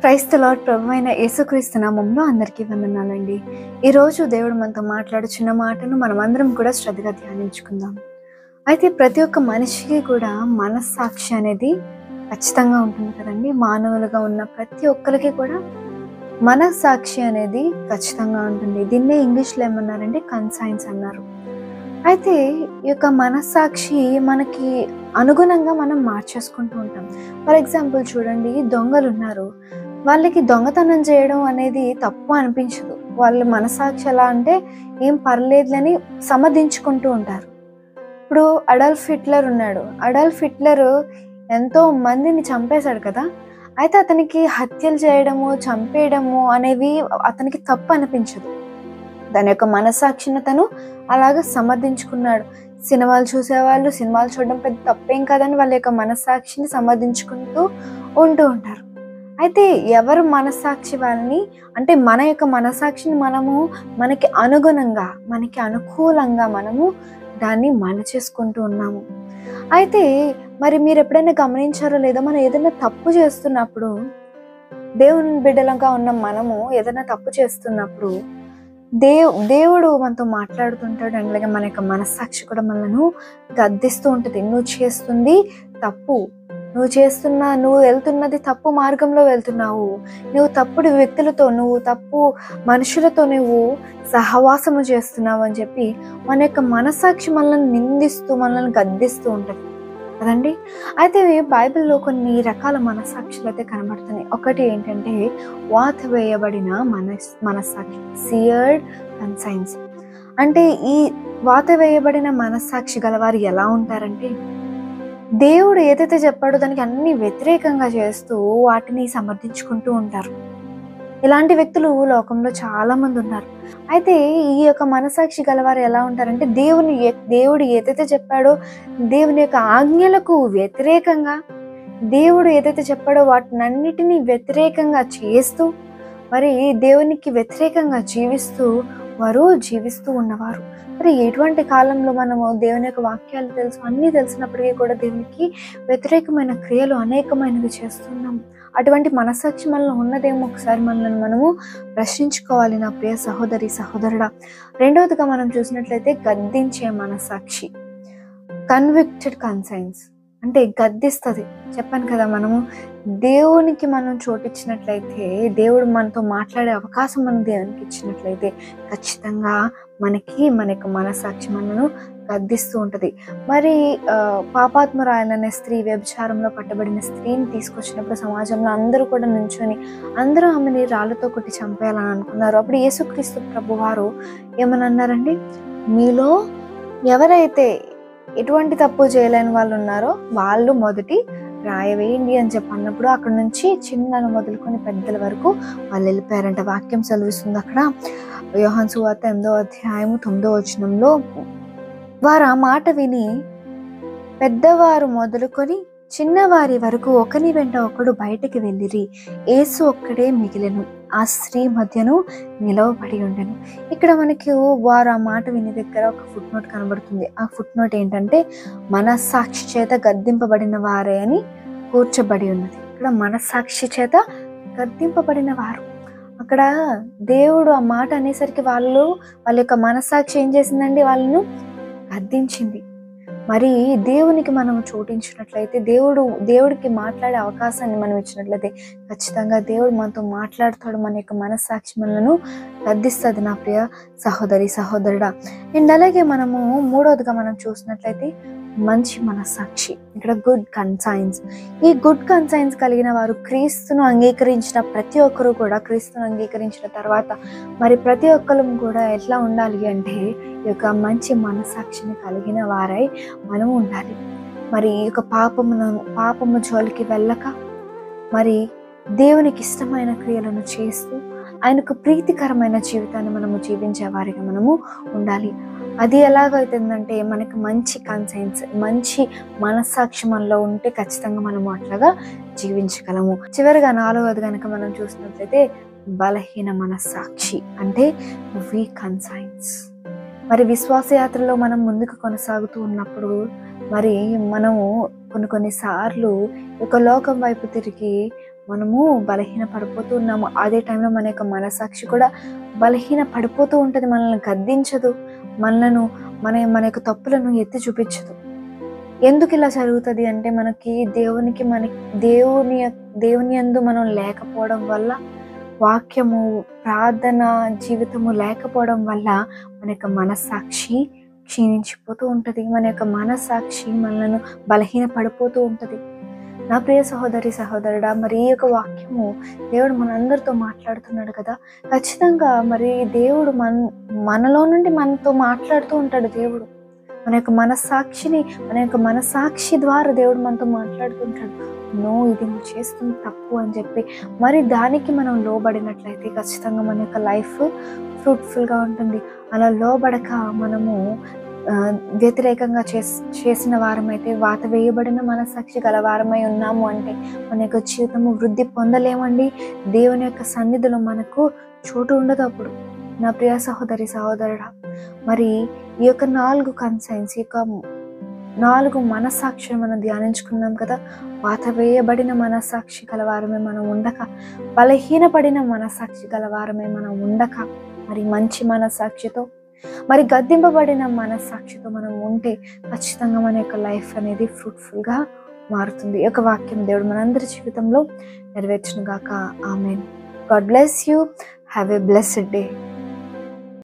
Praise the lord. ప్రభువైన యేసుక్రీస్తు నామములో అందరికీ వందనాలండి. ఈరోజు దేవుడు మనతో మాట్లాడుచున్న మాటను మనమందరం కూడా శ్రద్ధగా ధ్యానించుకుందాం. అయితే ప్రతి ఒక్క మనిషికి కూడా మనస్సాక్షి అనేది ఖచ్చితంగా ఉంటుంది కదండి. మానవులుగా ఉన్న ప్రతి ఒక్కరికి కూడా మనస్సాక్షి అనేది ఖచ్చితంగా ఉంటుంది. దీన్నే ఇంగ్లీష్లో ఏమన్నారంటే కన్సైన్స్ అన్నారు. అయితే ఈ యొక్క మనస్సాక్షి మనకి అనుగుణంగా మనం మార్చేసుకుంటూ ఉంటాం. ఫర్ ఎగ్జాంపుల్ చూడండి, దొంగలు ఉన్నారు. వాళ్ళకి దొంగతనం చేయడం అనేది తప్పు అనిపించదు. వాళ్ళ మనస్సాక్షి ఎలా అంటే ఏం పర్లేదులని సమర్థించుకుంటూ ఉంటారు. ఇప్పుడు అడాల్ఫ్ హిట్లర్ ఉన్నాడు. అడాల్ఫ్ హిట్లర్ ఎంతో మందిని చంపేశాడు కదా. అయితే అతనికి హత్యలు చేయడము, చంపేయడము అనేవి అతనికి తప్పు అనిపించదు. దాని యొక్క మనస్సాక్షిని తను అలాగా సమర్థించుకున్నాడు. సినిమాలు చూసేవాళ్ళు సినిమాలు చూడడం పెద్ద తప్పేం కాదని వాళ్ళ యొక్క మనస్సాక్షిని సమర్థించుకుంటూ ఉంటూ ఉంటారు. అయితే ఎవరు మనస్సాక్షి వాళ్ళని అంటే మన యొక్క మనస్సాక్షిని మనము మనకి అనుగుణంగా మనకి అనుకూలంగా మనము దాన్ని మలచేసుకుంటూ ఉన్నాము. అయితే మరి మీరు ఎప్పుడైనా గమనించారో లేదో, మనం ఏదైనా తప్పు చేస్తున్నప్పుడు, దేవుని బిడ్డలుగా ఉన్న మనము ఏదైనా తప్పు చేస్తున్నప్పుడు దేవుడు మనతో మాట్లాడుతుంటాడు. అలాగే మన యొక్క మనస్సాక్షి కూడా మనను గద్దిస్తూ ఉంటుంది. నువ్వు చేస్తుంది తప్పు, నువ్వు వెళ్తున్నది తప్పు మార్గంలో వెళ్తున్నావు, నువ్వు తప్పుడు వ్యక్తులతో, నువ్వు తప్పు మనుషులతో నువ్వు సహవాసము చేస్తున్నావు అని చెప్పి మన యొక్క మనస్సాక్షి మనల్ని నిందిస్తూ మనల్ని గద్దిస్తూ ఉంటుంది కదండి. అయితే బైబిల్లో కొన్ని రకాల మనస్సాక్షులు అయితే కనబడుతున్నాయి. ఒకటి ఏంటంటే వాత వేయబడిన మనస్సాక్షి, సియర్డ్ కన్సైన్స్. అంటే ఈ వాత వేయబడిన మనస్సాక్షి గలవారు ఎలా ఉంటారంటే, దేవుడు ఏదైతే చెప్పాడో దానికి అన్ని వ్యతిరేకంగా చేస్తూ వాటిని సమర్థించుకుంటూ ఉంటారు. ఇలాంటి వ్యక్తులు లోకంలో చాలా మంది ఉన్నారు. అయితే ఈ యొక్క మనస్సాక్షి గలవారు ఎలా ఉంటారంటే, దేవుడు ఏదైతే చెప్పాడో దేవుని యొక్క ఆజ్ఞలకు వ్యతిరేకంగా, దేవుడు ఏదైతే చెప్పాడో వాటినన్నిటినీ వ్యతిరేకంగా చేస్తూ, మరి దేవునికి వ్యతిరేకంగా జీవిస్తూ ఉన్నవారు. మరి ఎటువంటి కాలంలో మనము దేవుని యొక్క వాక్యాలు తెలుసు, అన్నీ తెలిసినప్పటికీ కూడా దేవునికి వ్యతిరేకమైన క్రియలు అనేకమైనవి చేస్తున్నాం. అటువంటి మనస్సాక్షి మనలో ఉన్నదేమో ఒకసారి మనము ప్రశ్నించుకోవాలి నా ప్రియ సహోదరి సహోదరుడా. రెండవదిగా మనం చూసినట్లయితే గద్దించే మనస్సాక్షి, కన్విక్టెడ్ కన్సైన్స్. అంటే గద్దిస్తుంది. చెప్పాను కదా, మనము దేవునికి మనం చోటిచ్చినట్లయితే, దేవుడు మనతో మాట్లాడే అవకాశం మనం దేవునికి ఇచ్చినట్లయితే ఖచ్చితంగా మన యొక్క మనస్సాక్షి మనను గద్దిస్తూ ఉంటుంది. మరి పాపాత్మురాలనే స్త్రీ, వ్యభిచారంలో పట్టబడిన స్త్రీని తీసుకొచ్చినప్పుడు సమాజంలో అందరూ కూడా నించొని అందరూ ఆమెని రాళ్ళతో కొట్టి చంపేయాలని అనుకున్నారు. అప్పుడు యేసుక్రీస్తు ప్రభువారు ఏమని అన్నారండి, మీలో ఎవరైతే ఎటువంటి తప్పు చేయలేని వాళ్ళు ఉన్నారో వాళ్ళు మొదటి రాయవేయండి అని చెప్పి అన్నప్పుడు అక్కడ నుంచి చిన్నను మొదలుకొని పెద్దల వరకు వాళ్ళు వెళ్ళిపోయారంట. వాక్యం సెలవిస్తుంది అక్కడ, యోహాను సువార్త 8వ అధ్యాయము 9వ వచనంలో, వారు ఆ మాట విని పెద్దవారు మొదలుకొని చిన్నవారి వరకు ఒకని వెంట ఒకడు బయటికి వెళ్ళిరి, యేసు ఒక్కడే మిగిలెను, ఆ స్త్రీ మధ్యను నిలవబడి ఉండెను. ఇక్కడ మనకి వారు ఆ మాట విని దగ్గర ఒక ఫుట్ నోట్ కనబడుతుంది. ఆ ఫుట్ నోట్ ఏంటంటే మనస్సాక్షి చేత గద్దింపబడిన వారే అని కూర్చబడి ఉన్నది. ఇక్కడ మనస్సాక్షి చేత గద్దింపబడిన వారు. అక్కడ దేవుడు ఆ మాట అనేసరికి వాళ్ళ యొక్క మనస్సాక్షి ఏం చేసిందండి, వాళ్ళను గద్దించింది. మరి దేవునికి మనం చోటించినట్లయితే, దేవుడికి మాట్లాడే అవకాశాన్ని మనం ఇచ్చినట్లయితే ఖచ్చితంగా దేవుడు మనతో మాట్లాడతాడు. మన యొక్క మనస్సాక్షి మనలను గద్దిస్తుంది నా ప్రియ సహోదరి సహోదరుడా. అండ్ అలాగే మనము మూడవదిగా మనం చూసినట్లయితే మంచి మనస్సాక్షి, ఇక్కడ గుడ్ కన్సైన్స్. ఈ గుడ్ కన్సైన్స్ కలిగిన వారు క్రీస్తును అంగీకరించిన ప్రతి ఒక్కరూ కూడా, క్రీస్తును అంగీకరించిన తర్వాత మరి ప్రతి ఒక్కరు కూడా ఎట్లా ఉండాలి అంటే ఈ యొక్క మంచి మనస్సాక్షిని కలిగిన వారై మనము ఉండాలి. మరి ఈ యొక్క పాపము జోలికి వెళ్ళక, మరి దేవునికి ఇష్టమైన క్రియలను చేస్తూ ఆయనకు ప్రీతికరమైన జీవితాన్ని మనము జీవించే వారిగా మనము ఉండాలి. అది ఎలాగవుతుందంటే మనకు మంచి కన్సైన్స్, మంచి మనస్సాక్షి మనలో ఉంటే ఖచ్చితంగా మనము అట్లాగా జీవించగలము. చివరిగా 4వది కనుక మనం చూసినట్లయితే బలహీన మనస్సాక్షి, అంటే వీక్ కన్సైన్స్. మరి విశ్వాసయాత్రలో మనం ముందుకు కొనసాగుతూ ఉన్నప్పుడు మరి మనము కొన్నిసార్లు ఒక లోకం వైపు తిరిగి మనము బలహీన పడిపోతూ ఉన్నాము. అదే టైంలో మన యొక్క మనసాక్షి కూడా బలహీన పడిపోతూ ఉంటుంది. మనల్ని గద్దించదు, మనలను మన యొక్క తప్పులను ఎత్తి చూపించదు. ఎందుకు ఇలా జరుగుతుంది అంటే మనకి దేవుని యందు మనం లేకపోవడం వల్ల, వాక్యము ప్రార్థన జీవితము లేకపోవడం వల్ల మన యొక్క మనస్సాక్షి క్షీణించిపోతూ ఉంటుంది. మన యొక్క మనస్సాక్షి మనలను బలహీన పడిపోతూ ఉంటుంది. నా ప్రియ సహోదరి సహోదరుడా, మరి ఈ యొక్క వాక్యము దేవుడు మనందరితో మాట్లాడుతున్నాడు కదా. ఖచ్చితంగా మరి దేవుడు మనలో నుండి మనతో మాట్లాడుతూ ఉంటాడు. దేవుడు మన యొక్క మనస్సాక్షి ద్వారా దేవుడు మనతో మాట్లాడుతుంటాడు. ఇది నువ్వు చేస్తుంది తప్పు అని చెప్పి మరి దానికి మనం లోబడినట్లయితే ఖచ్చితంగా మన యొక్క లైఫ్ ఫ్రూట్ఫుల్గా ఉంటుంది. అలా లోబడక మనము వ్యతిరేకంగా చేసిన వారమైతే, వాత వేయబడిన మనస్సాక్షి గల వారమై ఉన్నాము అంటే మన యొక్క జీవితము వృద్ధి పొందలేమండి. దేవుని యొక్క సన్నిధిలో మనకు చోటు ఉండదు అప్పుడు. నా ప్రియ సహోదరి సహోదరుడా, మరి ఈ యొక్క 4 కన్సైన్స్, ఈ యొక్క 4 మనస్సాక్షిని మనం ధ్యానించుకున్నాం కదా. వాత వేయబడిన మనస్సాక్షి గలవారమే మనం ఉండక, బలహీనపడిన మనస్సాక్షి గలవారమే మనం ఉండక, మరి మంచి మనస్సాక్షితో, మరి గద్దింపబడిన మనస్సాక్షితో మనం ఉంటే ఖచ్చితంగా మన యొక్క లైఫ్ అనేది ఫ్రూట్ఫుల్గా మారుతుంది. ఈ యొక్క వాక్యం దేవుడు మనందరి జీవితంలో నెరవేర్చును గాక. Amen. God bless you. Have a blessed day.